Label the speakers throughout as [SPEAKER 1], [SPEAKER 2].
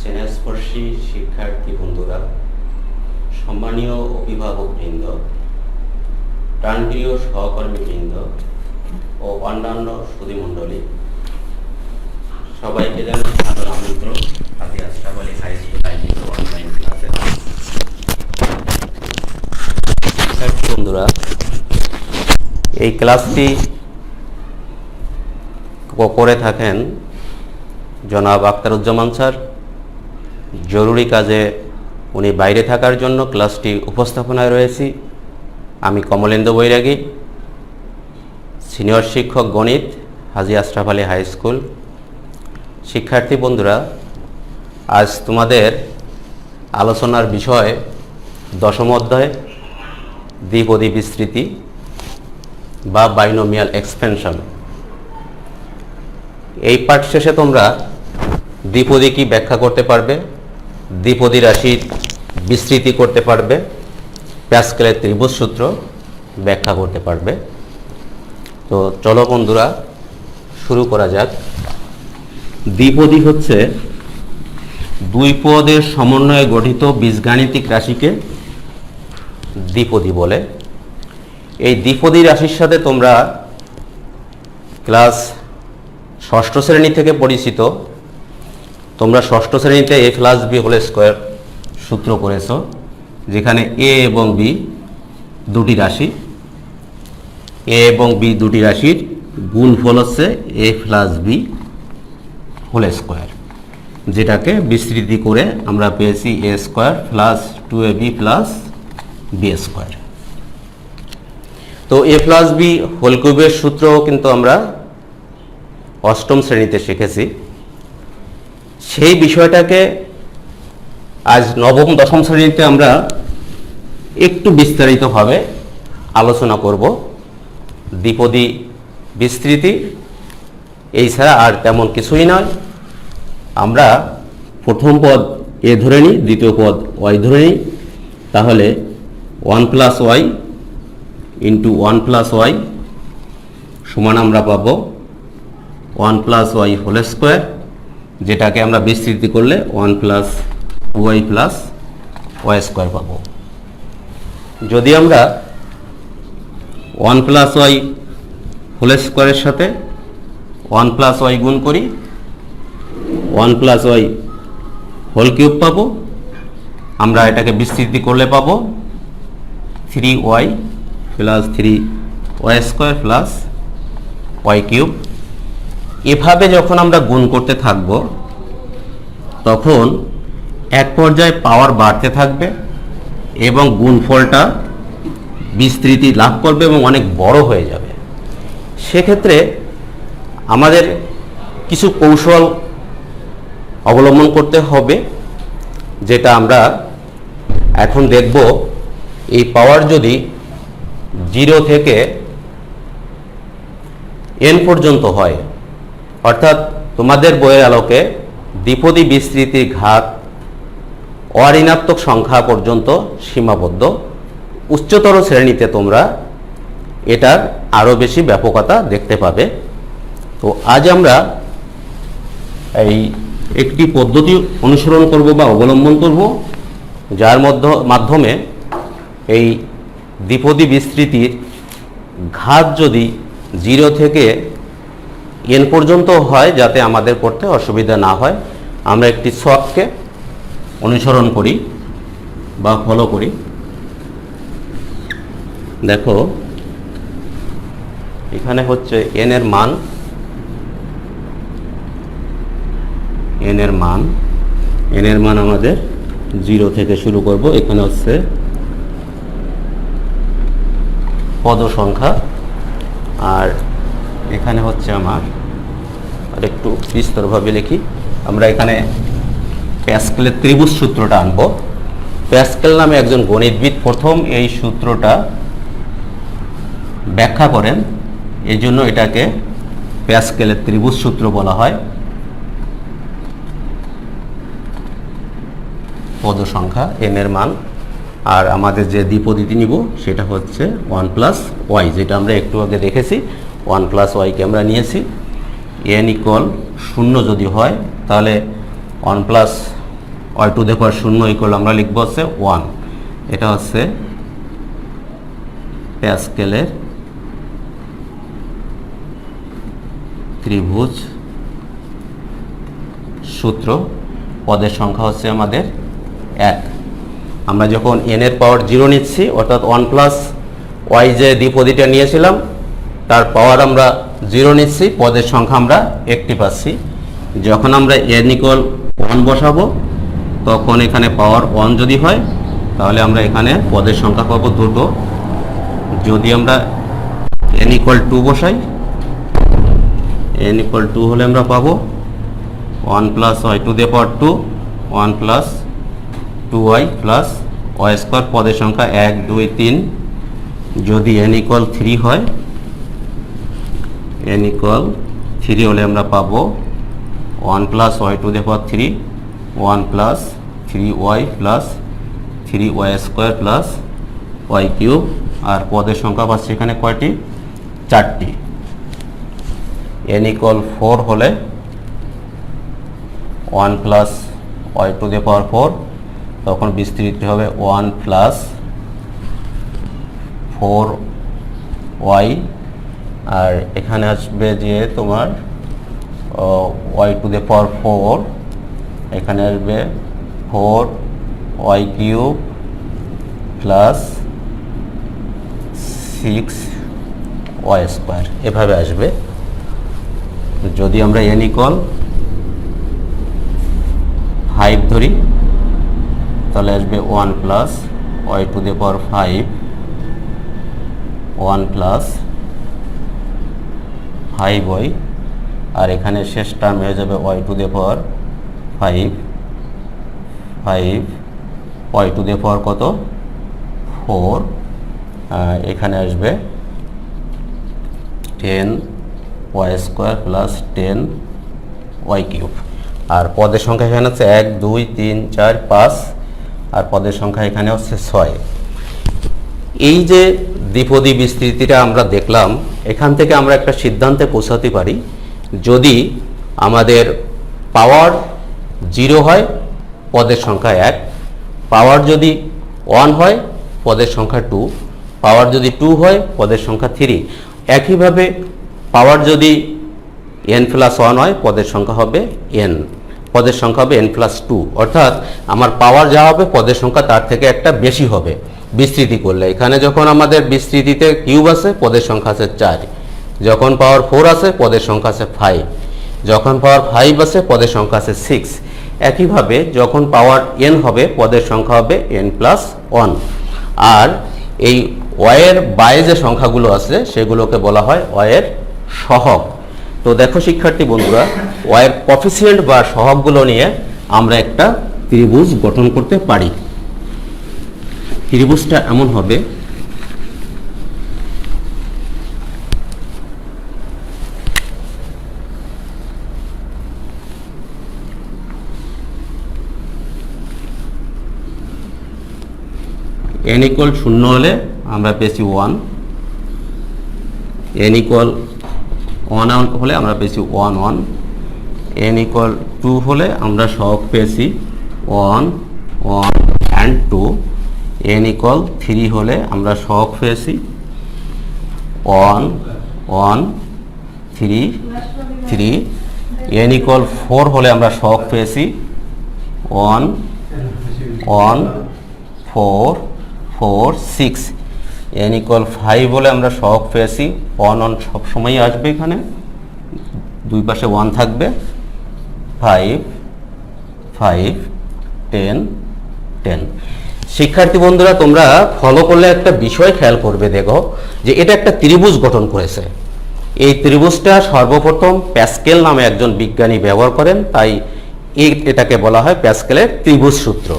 [SPEAKER 1] স্নেহস্পর্শী শিক্ষার্থী বন্ধুরা, সম্মানীয় অভিভাবকবৃন্দ, প্রাণপ্রিয় সহকর্মীবৃন্দ ও অন্যান্য সুধীমণ্ডলী, সবাইকে জানাই সাদর আমন্ত্রণ হাজি আশরাফ আলী হাই স্কুল আয়োজিত অনলাইন ক্লাসে। শিক্ষার্থী বন্ধুরা, এই ক্লাসটি করে থাকেন জনাব আখতারুজ্জামান স্যার। জরুরি কাজে উনি বাইরে থাকার জন্য ক্লাসটি উপস্থাপনায় রয়েছি আমি কমলেন্দু বৈরাগী, সিনিয়র শিক্ষক গণিত, হাজি আশরাফ আলী হাই স্কুল। শিক্ষার্থী বন্ধুরা, আজ তোমাদের আলোচনার বিষয় দশম অধ্যায় দ্বিপদী বিস্তৃতি বা বাইনোমিয়াল এক্সপেনশন। এই পাঠ শেষে তোমরা দ্বিপদী কি ব্যাখ্যা করতে পারবে, দ্বিপদী রাশির বিস্তৃতি করতে পারবে, প্যাসকেলের ত্রিভুজ সূত্র ব্যাখ্যা করতে পারবে। তো চলো বন্ধুরা শুরু করা যাক। দ্বিপদী হচ্ছে দুই পদের সমন্বয়ে গঠিত বীজগাণিতিক রাশিকে দ্বিপদী বলে। এই দ্বিপদী রাশির সাথে তোমরা ক্লাস ষষ্ঠ শ্রেণী থেকে পরিচিত। তোমরা ষষ্ঠ শ্রেণীতে a plus b whole square সূত্র করেছ, যেখানে a এবং b দুটি রাশি, a এবং b দুটি রাশির গুণফল হচ্ছে a plus b whole square, যেটাকে বিস্তৃতি করে আমরা পেয়েছি a square plus 2ab plus b square. তো a প্লাস b হোল কিউবের সূত্রও কিন্তু আমরা অষ্টম শ্রেণীতে শিখেছি। সেই বিষয়টাকে আজ নবম দশম শ্রেণীতে আমরা একটু বিস্তারিতভাবে আলোচনা করব। দ্বিপদী বিস্তৃতি এই ছাড়া আর তেমন কিছুই নয়। আমরা প্রথম পদ এ ধরে নিই, দ্বিতীয় পদ ওয়াই ধরে নিই, তাহলে 1 plus y into 1 plus y সমান আমরা পাবো 1 প্লাস ওয়াই হোল স্কোয়ার, যেটাকে আমরা বিস্তৃতি করলে 1 plus y plus y square পাবো। যদি আমরা 1 প্লাস ওয়াই হোল স্কোয়ারের সাথে 1 প্লাস ওয়াই গুণ করি, 1 প্লাস ওয়াই হোল কিউব পাবো। আমরা এটাকে বিস্তৃতি করলে পাবো 3y plus 3y square plus y cube. এভাবে যখন আমরা গুণ করতে থাকব, তখন এক পর্যায়ে পাওয়ার বাড়তে থাকবে এবং গুণফলটা বিস্তৃতি লাভ করবে এবং অনেক বড় হয়ে যাবে। সেক্ষেত্রে আমাদের কিছু কৌশল অবলম্বন করতে হবে, যেটা আমরা এখন দেখব। এই পাওয়ার যদি 0 থেকে n পর্যন্ত হয়, অর্থাৎ তোমাদের বইয়ের আলোকে দ্বিপদী বিস্তৃতির ঘাত অঋণাত্মক সংখ্যা পর্যন্ত সীমাবদ্ধ, উচ্চতর শ্রেণীতে তোমরা এটার আরও বেশি ব্যাপকতা দেখতে পাবে। তো আজ আমরা এই একটি পদ্ধতি অনুসরণ করব বা অবলম্বন করব, যার মাধ্যমে এই দ্বিপদী বিস্তৃতির ঘাত যদি 0 থেকে n পর্যন্ত হয়, যাতে আমাদের করতে অসুবিধা না হয়, আমরা একটি ছককে অনুসরণ করি বা ফলো করি। দেখো, এখানে হচ্ছে n এর মান, n এর মান আমাদের 0 থেকে শুরু করব। এখানে হচ্ছে পদ সংখ্যা, আর এখানে হচ্ছে আমার, আর একটু বিস্তরভাবে লিখি, আমরা এখানে প্যাসকেলের ত্রিভুজ সূত্রটা আনব। প্যাসকেল নামে একজন গণিতবিদ প্রথম এই সূত্রটা ব্যাখ্যা করেন, এই জন্য এটাকে প্যাসকেলের ত্রিভুজ সূত্র বলা হয়। পদ সংখ্যা n এর মান, আর আমাদের যে দ্বিপদীটি নিব সেটা হচ্ছে 1 প্লাস ওয়াই, যেটা আমরা একটু আগে দেখেছি। 1 প্লাস ওয়াইকে আমরা নিয়েছি। n ইকুয়াল 0 যদি হয়, তাহলে 1 plus y to the power 0 equal আমরা লিখব হচ্ছে 1। এটা হচ্ছে প্যাসকেলের ত্রিভুজ সূত্র। পদের সংখ্যা হচ্ছে আমাদের 1। আমরা যখন n এর পাওয়ার 0 নিচ্ছি, অর্থাৎ 1 প্লাস ওয়াই যে দ্বিপদীটা নিয়েছিলাম তার পাওয়ার আমরা 0 নিচ্ছি, পদের সংখ্যা আমরা একটি পাচ্ছি। যখন আমরা n ইকুয়াল 1 বসাবো তখন এখানে পাওয়ার 1 যদি হয় তাহলে আমরা এখানে পদের সংখ্যা পাবো 2। যদি আমরা n ইকুয়াল 2 বসাই, n ইকুয়াল 2 হলে আমরা পাবো 1 plus y to the power 2, 1 plus 2y plus y square. পদের সংখ্যা 1 2 3। যদি n ইকুয়াল 3 হয়, n ইকুয়াল 3 হলে আমরা পাবো 1 plus y to the power 3, 1 plus 3y plus 3y square plus y cube. আর পদের সংখ্যা পাচ্ছি এখানে কয়টি? 4টি। n ইকুয়াল 4 হলে 1 প্লাস ওয়াই টু দি পাওয়ার 4, তখন বিস্তৃত হবে 1 প্লাস 4y। আর এখানে আসবে যে তোমার ওয়াই টু দি পাওয়ার 4, এখানে আসবে 4y cube plus 6y square, এভাবে আসবে। যদি আমরা n ইকুয়াল 5 ধরি তাহলে আসবে 1 plus y to the power 5, 1 plus 5y। আর এখানে শেষ টার্ম হয়ে যাবে y to the power 5, y to the power কত? 4। এখানে আসবে 10y square plus 10y cube. আর পদের সংখ্যা এখানে হচ্ছে 1 2 3 4 5, আর পদের সংখ্যা এখানে হচ্ছে 6। এই যে দ্বিপদী বিস্তৃতিটা আমরা দেখলাম, এখান থেকে আমরা একটা সিদ্ধান্তে পৌঁছাতে পারি, যদি আমাদের পাওয়ার 0 হয় পদের সংখ্যা 1, পাওয়ার যদি 1 হয় পদের সংখ্যা 2, পাওয়ার যদি 2 হয় পদের সংখ্যা 3। একইভাবে পাওয়ার যদি n প্লাস 1 হয় পদের সংখ্যা হবে n, পদের সংখ্যা হবে n প্লাস 2। অর্থাৎ আমার পাওয়ার যা হবে পদের সংখ্যা তার থেকে একটা বেশি হবে বিস্তৃতি করলে। এখানে যখন আমাদের বিস্তৃতিতে কিউব আছে পদের সংখ্যা আছে 4, যখন পাওয়ার 4 আছে পদের সংখ্যা আছে 5, যখন পাওয়ার 5 আছে পদের সংখ্যা আছে 6। একইভাবে যখন পাওয়ার n হবে পদের সংখ্যা হবে n প্লাস 1। আর এই ওয়াইয়ের বাইরে যে সংখ্যাগুলো আছে সেগুলোকে বলা হয় ওয়াইয়ের সহগ। তো দেখো শিক্ষার্থী বন্ধুরা, ওয়াইয়ের কোএফিসিয়েন্ট বা সহগগুলো নিয়ে আমরা একটা ত্রিভুজ গঠন করতে পারি। ত্রিভুজটা এমন হবে, n ইকুয়াল 0 হলে আমরা পেয়েছি 1, n ইকুয়াল 1 হলে আমরা পেয়েছি 1 1, n ইকুয়াল 2 হলে আমরা সহগ পেয়েছি 1 1 and 2, n ইকুয়াল 3 হলে আমরা সহগ পেয়েছি 1 1 3 3, n ইকুয়াল 4 হলে আমরা সহগ পেয়েছি 1 1 4 4 6, n ইকুয়াল 5 হলে আমরা সহগ পেয়েছি 1 1, সবসময়ই আসবে, এখানে দুই পাশে 1 থাকবে, 5 5 10 10। শিক্ষার্থী বন্ধুরা, তোমরা ফলো করলে একটা বিষয় খেয়াল করবে, দেখো যে এটা একটা ত্রিভুজ গঠন করেছে। এই ত্রিভুজটা সর্বপ্রথম প্যাসকেল নামে একজন বিজ্ঞানী ব্যবহার করেন, তাই এটাকে বলা হয় প্যাসকেলের ত্রিভুজ সূত্র।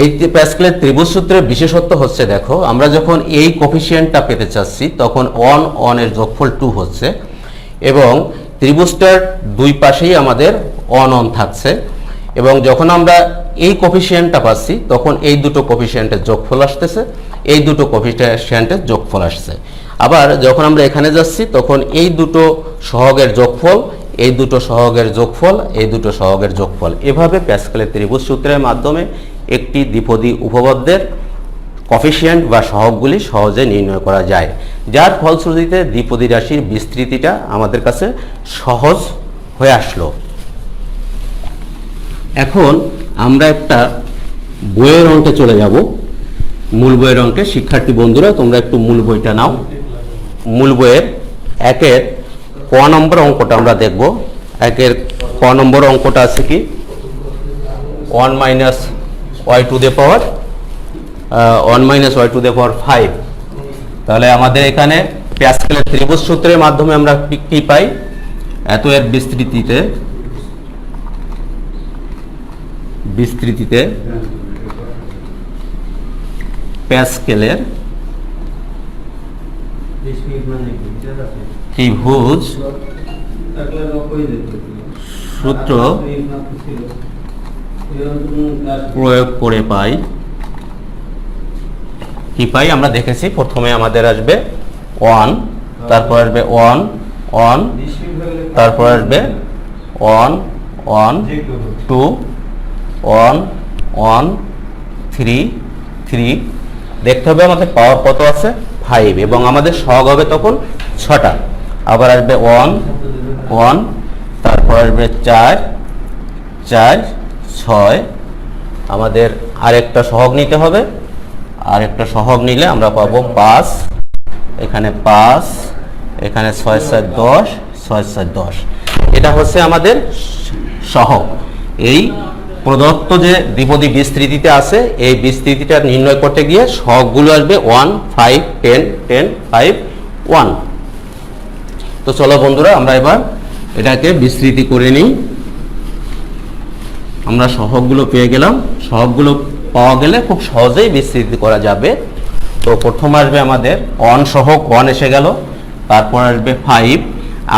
[SPEAKER 1] এই প্যাসকেলের ত্রিভুজ সূত্রের বিশেষত্ব হচ্ছে, দেখো আমরা যখন এই কোএফিসিয়েন্টটা পেতে চাচ্ছি তখন 1 1 এর যোগফল 2 হচ্ছে, এবং ত্রিভুজটার দুই পাশেই আমাদের 1 1 থাকছে, এবং যখন আমরা এই কোএফিসিয়েন্টটা পাচ্ছি তখন এই দুটো কোএফিসিয়েন্টের যোগফল আসতেছে, এই দুটো কোএফিসিয়েন্টের যোগফল আসছে। আবার যখন আমরা এখানে যাচ্ছি তখন এই দুটো সহগের যোগফল এই দুটো সহগের যোগফল, এই দুটো সহগের যোগফল। এভাবে প্যাসকেলের ত্রিভুজ সূত্রের মাধ্যমে একটি দ্বিপদী উপপাদ্যের কফিসিয়েন্ট বা সহগগুলি সহজে নির্ণয় করা যায়, যার ফলশ্রুতিতে দ্বিপদী রাশির বিস্তৃতিটা আমাদের কাছে সহজ হয়ে আসলো। এখন আমরা একটা বইয়ের অঙ্কে চলে যাব, মূল বইয়ের অঙ্কে। শিক্ষার্থী বন্ধুরা, তোমরা একটু মূল বইটা নাও। মূল বইয়ের 1-এর ক নম্বর অঙ্কটা আমরা দেখব। 1-এর ক নম্বর অঙ্কটা আছে কি 1 minus y to the power 5। তাহলে আমাদের এখানে প্যাসকেলের ত্রিভুজ সূত্রের মাধ্যমে আমরা কি পাই, এত এর বিস্তৃতিতে প্যাসকেলের ত্রিভুজ সূত্র প্রয়োগ করে পাই, কি পাই আমরা দেখেছি। প্রথমে আমাদের আসবে 1, তারপর আসবে 1 1, তারপর আসবে 1 1 2 1 1 3 3। দেখতে হবে আমাদের পাওয়ার কত আছে 5, এবং আমাদের সহগ হবে তখন 6টা। আবার আসবে 1 1, তারপর আসবে 4 4 6। আমাদের আরেকটা সহগ নিতে হবে, আরেকটা সহগ নিলে আমরা পাবো 5, এখানে 5, এখানে 6 4 10 6 4 10। এটা হচ্ছে আমাদের সহগ। এই প্রদত্ত যে দ্বিপদী বিস্তৃতিতে আছে, এই বিস্তৃতিটা নির্ণয় করতে গিয়ে সহগগুলো আসবে 1 5 10 10 5 1। তো চলো বন্ধুরা, আমরা এবার এটাকে বিস্তৃতি করে নিই। আমরা সহগগুলো পেয়ে গেলাম। সহগগুলো পাওয়া গেলে খুব সহজেই বিস্তৃতি করা যাবে। তো প্রথম আসবে আমাদের 1 সহগ 1 এসে গেল, তারপর আসবে 5।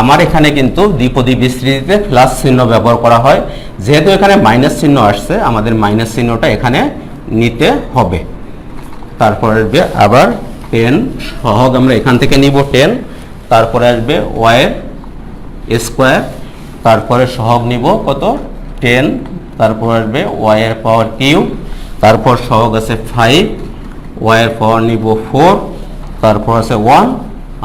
[SPEAKER 1] আমার এখানে কিন্তু দ্বিপদী বিস্তৃতিতে প্লাস চিহ্ন ব্যবহার করা হয়, যেহেতু এখানে মাইনাস চিহ্ন আসছে, আমাদের মাইনাস চিহ্নটা এখানে নিতে হবে। তারপর আসবে আবার 10 সহগ, আমরা এখান থেকে নিব 10। তারপরে আসবে y এর স্কোয়ার, তারপরে সহগ নিব কত 10, তারপর আসবে y এর পাওয়ার কিউব, তারপর সহগ আছে 5, y এর পাওয়ার নিব 4, তারপর আছে 1।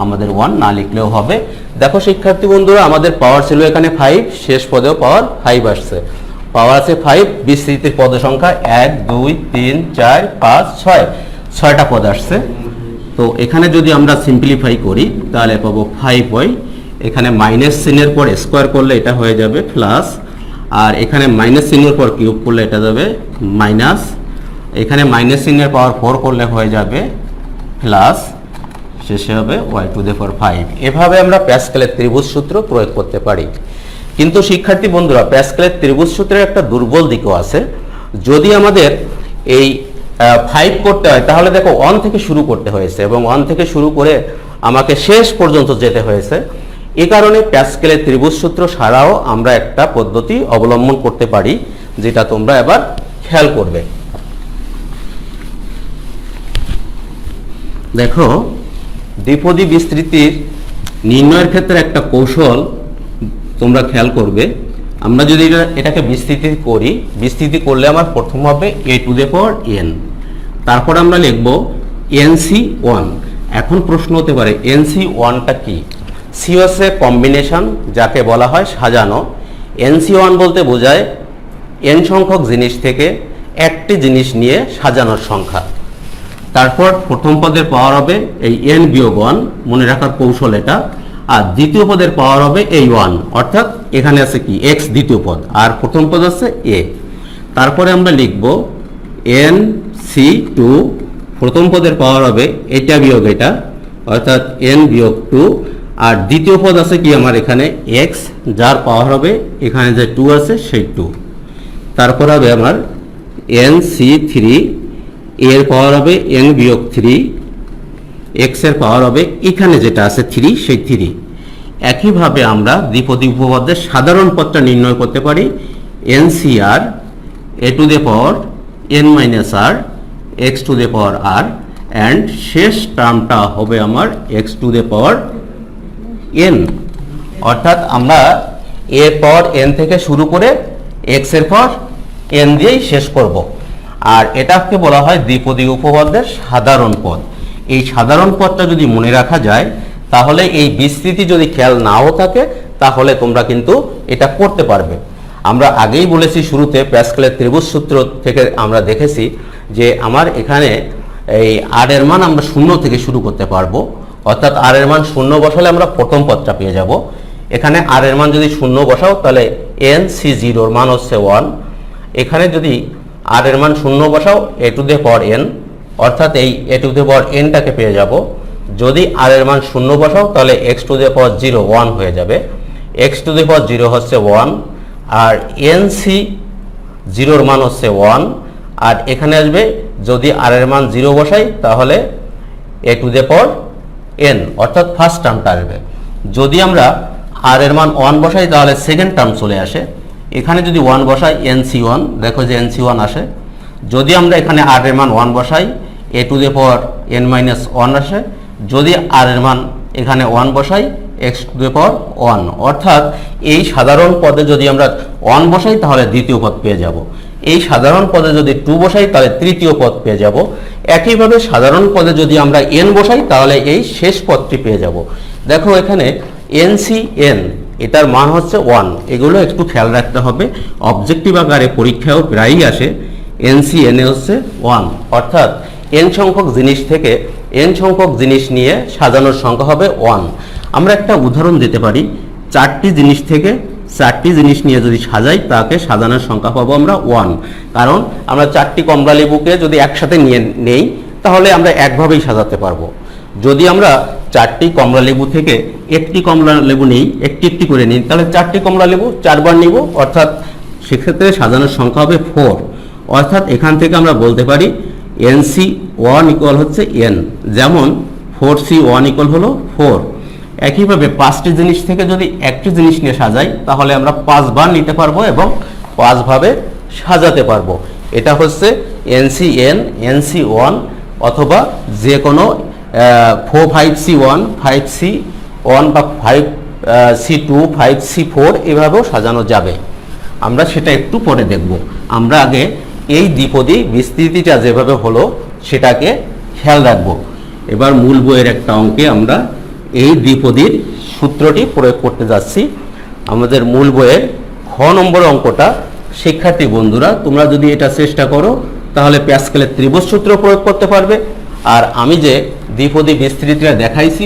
[SPEAKER 1] আমাদের 1 না লিখলেও হবে। দেখো শিক্ষার্থী বন্ধুরা, আমাদের পাওয়ার ছিল এখানে 5, শেষ পদেও পাওয়ার 5 আসছে। পাওয়ার আছে 5, বিস্তৃতির পদ সংখ্যা 1 2 3 4 5 6, 6টা পদ আসছে। তো এখানে যদি আমরা সিম্পলিফাই করি তাহলে পাবো 5y, এখানে মাইনাস চিহ্নের পর স্কোয়ার করলে এটা হয়ে যাবে প্লাস, আর এখানে মাইনাস চিহ্নের পর কিউব করলে এটা যাবে মাইনাস, এখানে মাইনাস চিহ্নের পাওয়ার 4 করলে হয়ে যাবে প্লাস, শেষে হবে y টু দ্য পাওয়ার 5। এভাবে আমরা প্যাসকেলের ত্রিভুজ সূত্র প্রয়োগ করতে পারি। কিন্তু শিক্ষার্থী বন্ধুরা, প্যাসকেলের ত্রিভুজ সূত্রের একটা দুর্বল দিকও আছে। যদি আমাদের এই 5 করতে হয় তাহলে দেখো 1 থেকে শুরু করতে হয়েছে, এবং 1 থেকে শুরু করে আমাকে শেষ পর্যন্ত যেতে হয়েছে। এই কারণে প্যাসকেলের ত্রিভুজ সূত্র ছাড়াও আমরা একটা পদ্ধতি অবলম্বন করতে পারি, যেটা তোমরা এবার খেয়াল করবে। দেখো, দ্বিপদী বিস্তৃতির নির্ণয়ের ক্ষেত্রে একটা কৌশল তোমরা খেয়াল করবে। আমরা যদি এটাকে বিস্তৃতি করলে আমার প্রথম হবে a two the power n, তারপর আমরা লিখব nc1। এখন প্রশ্ন হতে পারে nc1টা কি? c হচ্ছে কম্বিনেশন, যাকে বলা হয় সাজানো। nc1 বলতে বোঝায় n সংখ্যক জিনিস থেকে একটি জিনিস নিয়ে সাজানোর সংখ্যা। তারপর প্রথম পদের পাওয়ার হবে এই n বিয়োগ 1, মনে রাখার কৌশল এটা। আর দ্বিতীয় পদের পাওয়ার হবে এই 1, অর্থাৎ এখানে আছে কি x দ্বিতীয় পদ, আর প্রথম পদ আছে a। তারপরে আমরা লিখব nc2, প্রথম পদের পাওয়ার হবে এটা বিয়োগ এটা, অর্থাৎ n বিয়োগ 2, আর দ্বিতীয় পদ আছে কি আমার এখানে x, যার পাওয়ার হবে এখানে যে 2 আছে সেই 2। তারপর হবে আমার nc3, এর পাওয়ার হবে n বিয়োগ 3, x এর পাওয়ার হবে এখানে যেটা আছে 3 সেই 3। একইভাবে আমরা দ্বিপদী উপপাদ্যের সাধারণ পদটা নির্ণয় করতে পারি ncr a two the power n minus r x two the power r, and শেষ টার্মটা হবে আমার x two the power n। অর্থাৎ আমরা এর পাওয়ার এন থেকে শুরু করে এক্স এর পাওয়ার এন দিয়েই শেষ করব। আর এটাকে বলা হয় দ্বিপদী উপপাদ্যের সাধারণ পদ। এই সাধারণ পদটা যদি মনে রাখা যায় তাহলে এই বিস্তৃতি যদি খেয়াল নাও থাকে তাহলে তোমরা কিন্তু এটা করতে পারবে। আমরা আগেই বলেছি শুরুতে প্যাসকেলের ত্রিভুজ সূত্র থেকে আমরা দেখেছি যে আমার এখানে এই আর এর মান আমরা শূন্য থেকে শুরু করতে পারবো, অর্থাৎ আর এর মান শূন্য বসালে আমরা প্রথম পদটা পেয়ে যাব। এখানে আর এর মান যদি শূন্য বসাও তাহলে এন সি জিরোর মান হচ্ছে 1। এখানে যদি আর এর মান শূন্য বসাও এ টু দ্য পাওয়ার এন, অর্থাৎ এই এ টু দ্য পাওয়ার এনটাকে পেয়ে যাব। যদি আর এর মান শূন্য বসাও তাহলে এক্স টু দ্য পাওয়ার 0 1 হয়ে যাবে। এক্স টু দ্য পাওয়ার 0 হচ্ছে 1, আর এন সি জিরোর মান হচ্ছে 1। আর এখানে আসবে যদি আর এর মান 0 বসাই তাহলে এ টু দ্য পাওয়ার এন, অর্থাৎ ফার্স্ট টার্মটা আসবে। যদি আমরা আর এর মান 1 বসাই তাহলে সেকেন্ড টার্ম চলে আসে। এখানে যদি 1 বসাই NC1, দেখো যে NC1 আসে। যদি আমরা এখানে আর এর মান 1 বসাই এ টু দ্য পাওয়ার n-1 আসে। যদি আর এর মান এখানে 1 বসাই এক্স টু দ্য পাওয়ার 1, অর্থাৎ এই সাধারণ পদে যদি আমরা 1 বসাই তাহলে দ্বিতীয় পদ পেয়ে যাব। এই সাধারণ পদে যদি 2 বসাই তাহলে তৃতীয় পদ পেয়ে যাব। একইভাবে সাধারণ পদে যদি আমরা n বসাই তাহলে এই শেষ পদটি পেয়ে যাব। দেখো এখানে NCN এটার মান হচ্ছে 1, এগুলো একটু খেয়াল রাখতে হবে। অবজেক্টিভ আকারে পরীক্ষায়ও প্রায়ই আসে NCN হচ্ছে 1, অর্থাৎ n সংখ্যক জিনিস থেকে n সংখ্যক জিনিস নিয়ে সাজানোর সংখ্যা হবে 1। আমরা একটা উদাহরণ দিতে পারি, 4টি জিনিস থেকে 4টি জিনিস নিয়ে যদি সাজাই তাকে সাজানোর সংখ্যা পাবো আমরা 1। কারণ আমরা 4টি কমলা লেবুকে যদি একসাথে নিয়ে নেই তাহলে আমরা একভাবেই সাজাতে পারবো। যদি আমরা 4টি কমলা লেবু থেকে একটি কমলা লেবু নেই, একটি একটি করে নিই, তাহলে 4টি কমলা লেবু 4 বার নিব, অর্থাৎ সেক্ষেত্রে সাজানোর সংখ্যা হবে 4। অর্থাৎ এখান থেকে আমরা বলতে পারি NC1 ইকুয়াল হচ্ছে n, যেমন 4C1 ইকুয়াল হলো 4। একইভাবে 5টি জিনিস থেকে যদি একটি জিনিস নিয়ে সাজাই তাহলে আমরা 5 বার নিতে পারবো এবং 5 ভাবে সাজাতে পারবো। এটা হচ্ছে NCN, NC1 অথবা যে কোনো 5C1, 5C1 বা 5C2, 5C4 এভাবেও সাজানো যাবে। আমরা সেটা একটু পরে দেখব। আমরা আগে এই দ্বিপদী বিস্তৃতিটা যেভাবে হলো সেটাকে খেয়াল রাখব। এবার মূল বইয়ের একটা অঙ্কে আমরা এই দ্বিপদীর সূত্রটি প্রয়োগ করতে যাচ্ছি। আমাদের মূল বইয়ের খ নম্বর অঙ্কটা, শিক্ষার্থী বন্ধুরা তোমরা যদি এটা চেষ্টা করো তাহলে প্যাসকেলের ত্রিভুজ সূত্র প্রয়োগ করতে পারবে, আর আমি যে দ্বিপদী বিস্তৃতিটা দেখাইছি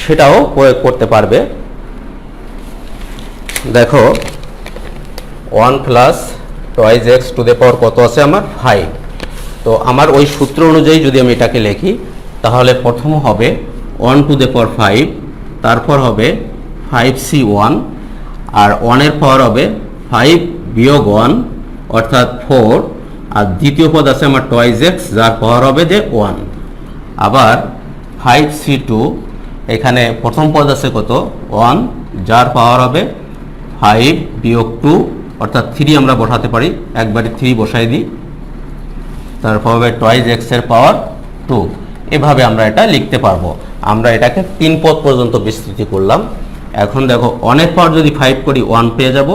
[SPEAKER 1] সেটাও প্রয়োগ করতে পারবে। দেখো 1 plus toys x two the পাওয়ার কত আছে আমার 5। তো আমার ওই সূত্র অনুযায়ী যদি আমি এটাকে লিখি তাহলে প্রথম হবে 1 টু দ্য পাওয়ার 5, তারপর হবে 5C1, আর 1 এর পাওয়ার হবে 5 বিয়োগ 1 অর্থাৎ 4, আর দ্বিতীয় পদ আছে আমার টয়েস এক্স যার পাওয়ার হবে যে 1। আবার 5C2, এখানে প্রথম পদ আছে কত 1 যার পাওয়ার হবে 5 বিয়োগ 2 অর্থাৎ 3 আমরা বসাতে পারি, একবারে 3 বসাই দিই, তারপর হবে টয়েস এক্স এর পাওয়ার 2। এভাবে আমরা এটা লিখতে পারবো। আমরা এটাকে 3 পদ পর্যন্ত বিস্তৃতি করলাম। এখন দেখো 1 এর পাওয়ার যদি 5 করি 1 পেয়ে যাব,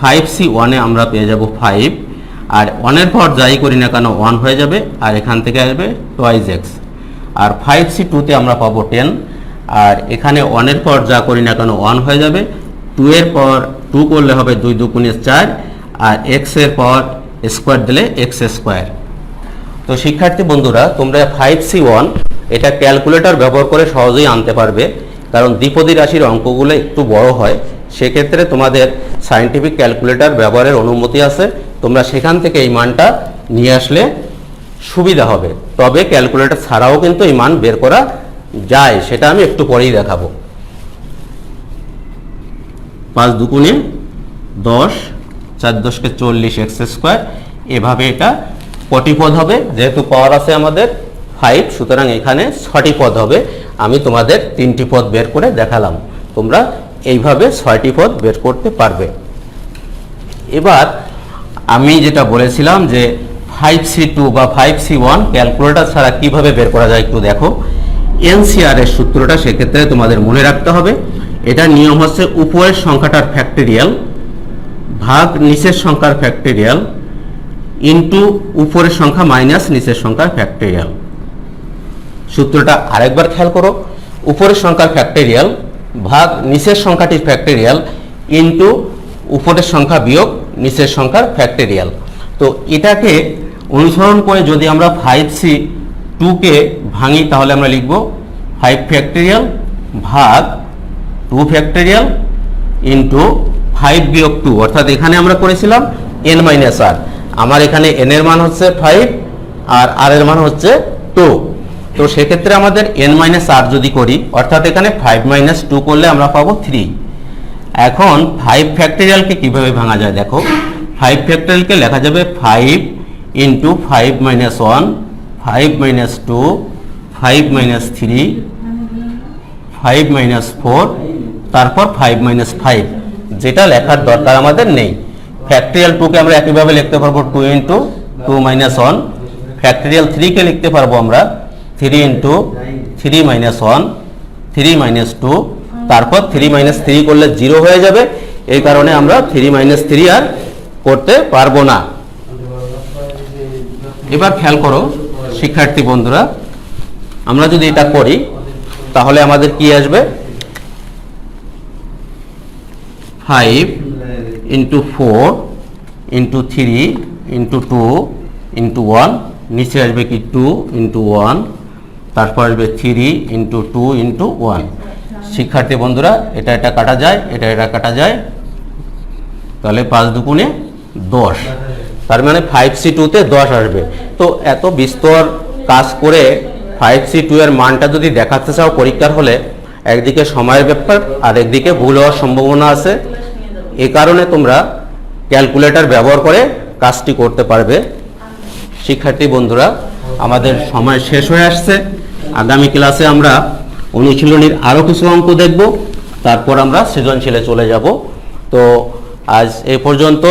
[SPEAKER 1] 5C1 এ আমরা পেয়ে যাব 5, আর 1 এর পাওয়ার যাই করি না কেন 1 হয়ে যাবে, আর এখান থেকে আসবে টয়েস এক্স। আর 5C2 তে আমরা পাবো 10, আর এখানে 1 এর পাওয়ার যা করি না কেন 1 হয়ে যাবে, 2 এর পাওয়ার 2 করলে হবে 2 2 গুণে 4, আর x এর পাওয়ার স্কোয়ার দিলে x স্কোয়ার। তো শিক্ষার্থী বন্ধুরা তোমরা 5C1 এটা ক্যালকুলেটর ব্যবহার করে সহজেই আনতে পারবে, কারণ দ্বিপদী রাশির অঙ্কগুলো একটু বড় হয়, সেক্ষেত্রে তোমাদের সায়েন্টিফিক ক্যালকুলেটর ব্যবহারের অনুমতি আছে, তোমরা সেখান থেকে এই মানটা নিয়ে আসলে সুবিধা হবে। তবে ক্যালকুলেটর ছাড়াও কিন্তু এই মান বের করা যায়, সেটা আমি একটু পরেই দেখাবো। 5 2 গুণে 10, 4 10 কে 40 এক্স স্কোয়ার। এভাবে এটা কটি পদ হবে, যেহেতু পাওয়ার আছে আমাদের 5 সুতরাং এখানে 6টি পদ হবে। আমি তোমাদের 3টি পদ বের করে দেখালাম, তোমরা এইভাবে 6টি পদ বের করতে পারবে। এবার আমি যেটা বলেছিলাম যে 5C2 বা 5C1 ক্যালকুলেটর ছাড়া কিভাবে বের করা যায় একটু দেখো। NCR সূত্রটা সেক্ষেত্রে তোমাদের মনে রাখতে হবে। এটার নিয়ম হচ্ছে উপরের সংখ্যাটার ফ্যাক্টরিয়াল ভাগ নিচের সংখ্যার ফ্যাক্টরিয়াল ইন্টু উপরের সংখ্যা মাইনাস নিচের সংখ্যার ফ্যাক্টরিয়াল। সূত্রটা আরেকবার খেয়াল করো, উপরের সংখ্যার ফ্যাক্টরিয়াল ভাগ নিচের সংখ্যাটির ফ্যাক্টরিয়াল ইন্টু উপরের সংখ্যা বিয়োগ নিচের সংখ্যার ফ্যাক্টরিয়াল। তো এটাকে অনুসরণ করে যদি আমরা 5c2কে ভাঙি তাহলে আমরা লিখব 5 ফ্যাক্টরিয়াল ভাগ 2 ফ্যাক্টরিয়াল ইন্টু 5 বিয়োগ 2, অর্থাৎ এখানে আমরা করেছিলাম n মাইনাস r, আমার এখানে n এর মান হচ্ছে 5 আর r এর মান হচ্ছে 2। তো সেক্ষেত্রে আমাদের n মাইনাস r যদি করি, অর্থাৎ এখানে 5 মাইনাস 2 করলে আমরা পাবো 3। এখন 5 ফ্যাক্টরিয়ালকে কিভাবে ভাঙা যায় দেখো, 5 ফ্যাক্টরিয়ালকে লেখা যাবে 5 into 5 minus 1, 5 minus 2, 5 minus 3, 5 minus 4, তারপর 5 মাইনাস 5, যেটা লেখার দরকার আমাদের নেই। ফ্যাক্টরিয়াল 2কে আমরা একইভাবে লিখতে পারবো 2 ইন্টু 2 মাইনাস 1, ফ্যাক্টরিয়াল 3কে লিখতে পারবো আমরা 3 ইন্টু 3 মাইনাস 1, 3 মাইনাস 2, তারপর 3 মাইনাস 3 করলে 0 হয়ে যাবে, এই কারণে আমরা 3 মাইনাস 3 আর করতে পারবো না। এবার খেয়াল করো শিক্ষার্থী বন্ধুরা, আমরা যদি এটা করি তাহলে আমাদের কি আসবে, 5 ইন্টু 4 ইন্টু 3 ইন্টু 2 ইন্টু 1, নিচে আসবে কি 2 ইন্টু 1, তারপর আসবে 3 ইন্টু 2 ইন্টু 1। শিক্ষার্থী বন্ধুরা এটা কাটা যায়, এটা কাটা যায়, তাহলে 5 দুগুণে 10, তার মানে 5c2তে 10 আসবে। তো এত বিস্তর কাজ করে 5c2 এর মানটা যদি দেখাতে চাও পরীক্ষার হলে, একদিকে সময়ের ব্যাপার আর একদিকে ভুল হওয়ার সম্ভাবনা আছে, এ কারণে তোমরা ক্যালকুলেটর ব্যবহার করে কাজটি করতে পারবে। শিক্ষার্থী বন্ধুরা আমাদের সময় শেষ হয়ে আসছে, আগামী ক্লাসে আমরা অনুশীলনীর আরও কিছু অঙ্ক দেখব, তারপর আমরা সৃজনশীলে চলে যাব। তো আজ এই পর্যন্ত।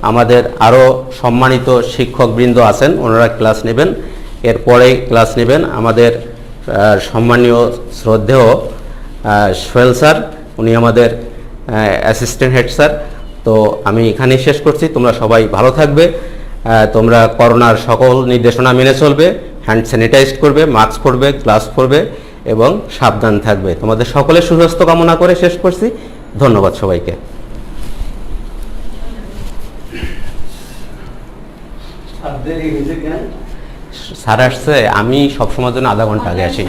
[SPEAKER 1] আমাদের আরও সম্মানিত শিক্ষকবৃন্দ আছেন, ওনারা ক্লাস নেবেন, এরপরে ক্লাস নেবেন আমাদের সম্মানীয় শ্রদ্ধেয় সোহেল স্যার, উনি আমাদের অ্যাসিস্ট্যান্ট হেড স্যার। তো আমি এখানেই শেষ করছি, তোমরা সবাই ভালো থাকবে, তোমরা করোনার সকল নির্দেশনা মেনে চলবে, হ্যান্ড স্যানিটাইজ করবে, মাস্ক পরবে, গ্লাভস পরবে এবং সাবধান থাকবে। তোমাদের সকলের সুস্বাস্থ্য কামনা করে শেষ করছি। ধন্যবাদ সবাইকে। স্যার আসছে, আমি সবসময়ের জন্য আধা ঘন্টা আগে আসি।